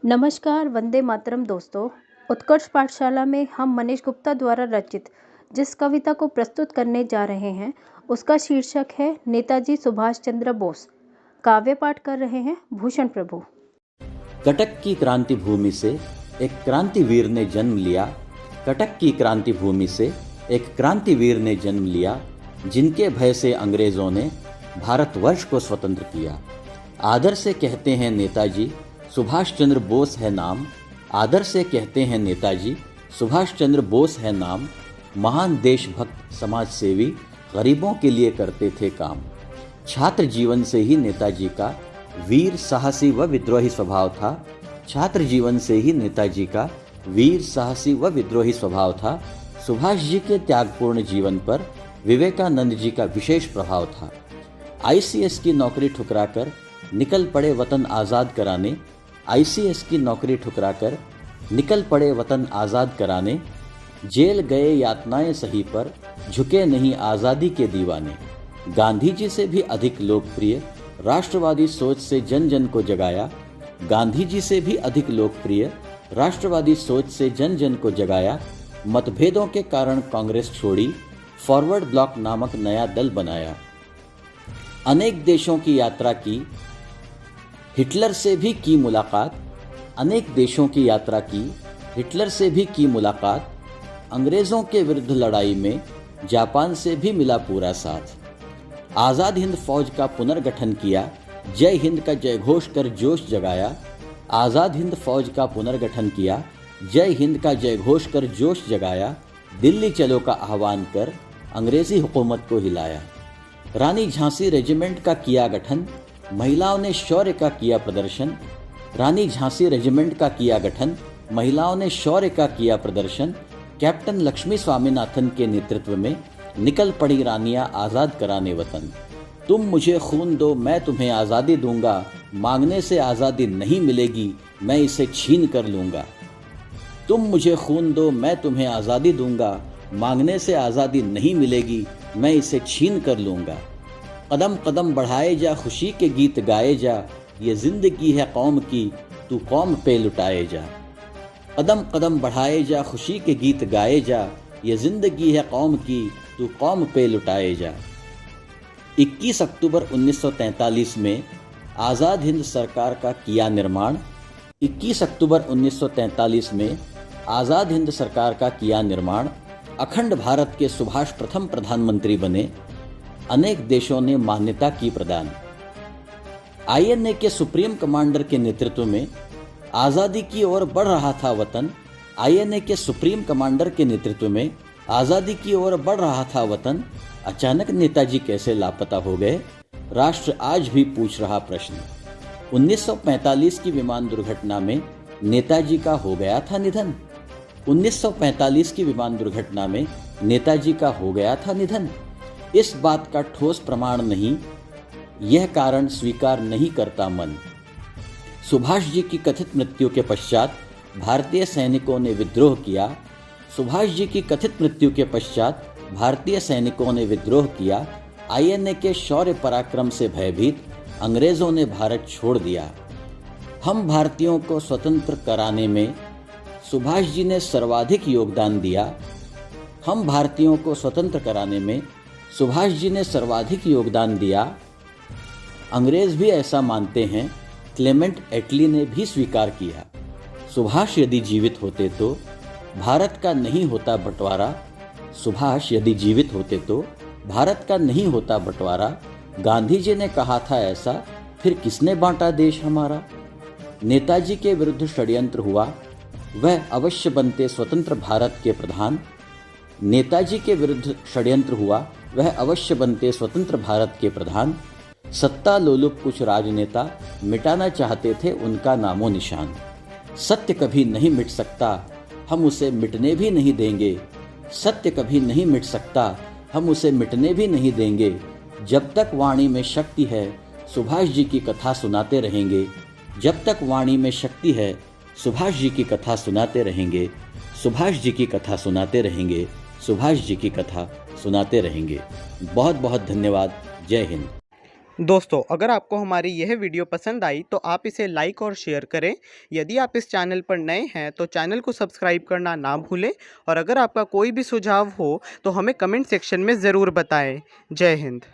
नमस्कार, वंदे मातरम दोस्तों। उत्कर्ष पाठशाला में हम मनीष गुप्ता द्वारा रचित जिस कविता को प्रस्तुत करने जा रहे हैं उसका शीर्षक है नेताजी सुभाष चंद्र बोस। काव्य पाठ कर रहे हैं भूषण प्रभु। कटक की क्रांति भूमि से एक क्रांतिवीर ने जन्म लिया। कटक की क्रांति भूमि से एक क्रांतिवीर ने जन्म लिया, जिनके भय से अंग्रेजों ने भारतवर्ष को स्वतंत्र किया। आदर से कहते हैं नेताजी सुभाष चंद्र बोस है नाम। आदर से कहते हैं नेताजी सुभाष चंद्र बोस है नाम। महान देशभक्त समाज सेवी गरीबों के लिए करते थे काम। छात्र जीवन से ही नेताजी का वीर साहसी व विद्रोही स्वभाव था। छात्र जीवन से ही नेताजी का वीर साहसी व विद्रोही स्वभाव था। सुभाष जी के त्यागपूर्ण जीवन पर विवेकानंद जी का विशेष प्रभाव था। आईसीएस की नौकरी ठुकराकर निकल पड़े वतन आज़ाद कराने। आईसीएस की नौकरी ठुकराकर निकल पड़े वतन आज़ाद कराने। जेल गए यातनाएं सही पर झुके नहीं आज़ादी के दीवाने। गांधी जी से भी अधिक लोकप्रिय राष्ट्रवादी सोच से जन जन को जगाया। गांधी जी से भी अधिक लोकप्रिय राष्ट्रवादी सोच से जन जन को जगाया। मतभेदों के कारण कांग्रेस छोड़ी, फॉरवर्ड ब्लॉक नामक नया दल बनाया। अनेक देशों की यात्रा की, हिटलर से भी की मुलाकात। अनेक देशों की यात्रा की, हिटलर से भी की मुलाकात। अंग्रेज़ों के विरुद्ध लड़ाई में जापान से भी मिला पूरा साथ। आज़ाद हिंद फौज का पुनर्गठन किया, जय हिंद का जयघोष कर जोश जगाया। आज़ाद हिंद फौज का पुनर्गठन किया, जय हिंद का जयघोष कर जोश जगाया। दिल्ली चलो का आह्वान कर अंग्रेज़ी हुकूमत को हिलाया। रानी झांसी रेजिमेंट का किया गठन, महिलाओं ने शौर्य का किया प्रदर्शन। रानी झांसी रेजिमेंट का किया गठन, महिलाओं ने शौर्य का किया प्रदर्शन। कैप्टन लक्ष्मी स्वामीनाथन के नेतृत्व में निकल पड़ी रानियां आज़ाद कराने वतन। तुम मुझे खून दो मैं तुम्हें आज़ादी दूंगा, मांगने से आज़ादी नहीं मिलेगी मैं इसे छीन कर लूँगा। तुम मुझे खून दो मैं तुम्हें आज़ादी दूंगा, मांगने से आज़ादी नहीं मिलेगी मैं इसे छीन कर लूँगा। कदम कदम बढ़ाए जा खुशी के गीत गाए जा, ये ज़िंदगी है कौम की तू कौम पे लुटाए जा। कदम कदम बढ़ाए जा खुशी के गीत गाए जा, ये ज़िंदगी है कौम की तू कौम पे लुटाए जा। 21 अक्टूबर 1943 में आज़ाद हिंद सरकार का किया निर्माण। 21 अक्टूबर 1943 में आज़ाद हिंद सरकार का किया निर्माण। अखंड भारत के सुभाष प्रथम प्रधानमंत्री बने। अनेक देशों ने मान्यता की प्रदान। आईएनए के सुप्रीम कमांडर के नेतृत्व में आज़ादी की ओर बढ़ रहा था वतन। आईएनए के सुप्रीम कमांडर के नेतृत्व में आज़ादी की ओर बढ़ रहा था वतन। अचानक नेताजी कैसे लापता हो गए, राष्ट्र आज भी पूछ रहा प्रश्न। 1945 की विमान दुर्घटना में नेताजी का हो गया था निधन। 1945 की विमान दुर्घटना में नेताजी का हो गया था निधन। इस बात का ठोस प्रमाण नहीं, यह कारण स्वीकार नहीं करता मन। सुभाष जी की कथित मृत्यु के पश्चात भारतीय सैनिकों ने विद्रोह किया। सुभाष जी की कथित मृत्यु के पश्चात भारतीय सैनिकों ने विद्रोह किया। आईएनए के शौर्य पराक्रम से भयभीत अंग्रेजों ने भारत छोड़ दिया। हम भारतीयों को स्वतंत्र कराने में सुभाष जी ने सर्वाधिक योगदान दिया। हम भारतीयों को स्वतंत्र कराने में सुभाष जी ने सर्वाधिक योगदान दिया। अंग्रेज भी ऐसा मानते हैं, क्लेमेंट एटली ने भी स्वीकार किया। सुभाष यदि जीवित होते तो भारत का नहीं होता बंटवारा। सुभाष यदि जीवित होते तो भारत का नहीं होता बंटवारा। गांधी जी ने कहा था ऐसा, फिर किसने बांटा देश हमारा। नेताजी के विरुद्ध षड्यंत्र हुआ, वह अवश्य बनते स्वतंत्र भारत के प्रधान। नेताजी के विरुद्ध षड्यंत्र हुआ, वह अवश्य बनते स्वतंत्र भारत के प्रधान। सत्ता लोलुप कुछ राजनेता मिटाना चाहते थे उनका नामो निशान। सत्य कभी नहीं मिट सकता, हम उसे मिटने भी नहीं देंगे। सत्य कभी नहीं मिट सकता, हम उसे मिटने भी नहीं देंगे। जब तक वाणी में शक्ति है सुभाष जी की कथा सुनाते रहेंगे। जब तक वाणी में शक्ति है सुभाष जी की कथा सुनाते रहेंगे। सुभाष जी की कथा सुनाते रहेंगे। सुभाष जी की कथा सुनाते रहेंगे। बहुत बहुत धन्यवाद। जय हिंद। दोस्तों, अगर आपको हमारी यह वीडियो पसंद आई तो आप इसे लाइक और शेयर करें। यदि आप इस चैनल पर नए हैं तो चैनल को सब्सक्राइब करना ना भूलें और अगर आपका कोई भी सुझाव हो तो हमें कमेंट सेक्शन में ज़रूर बताएं। जय हिंद।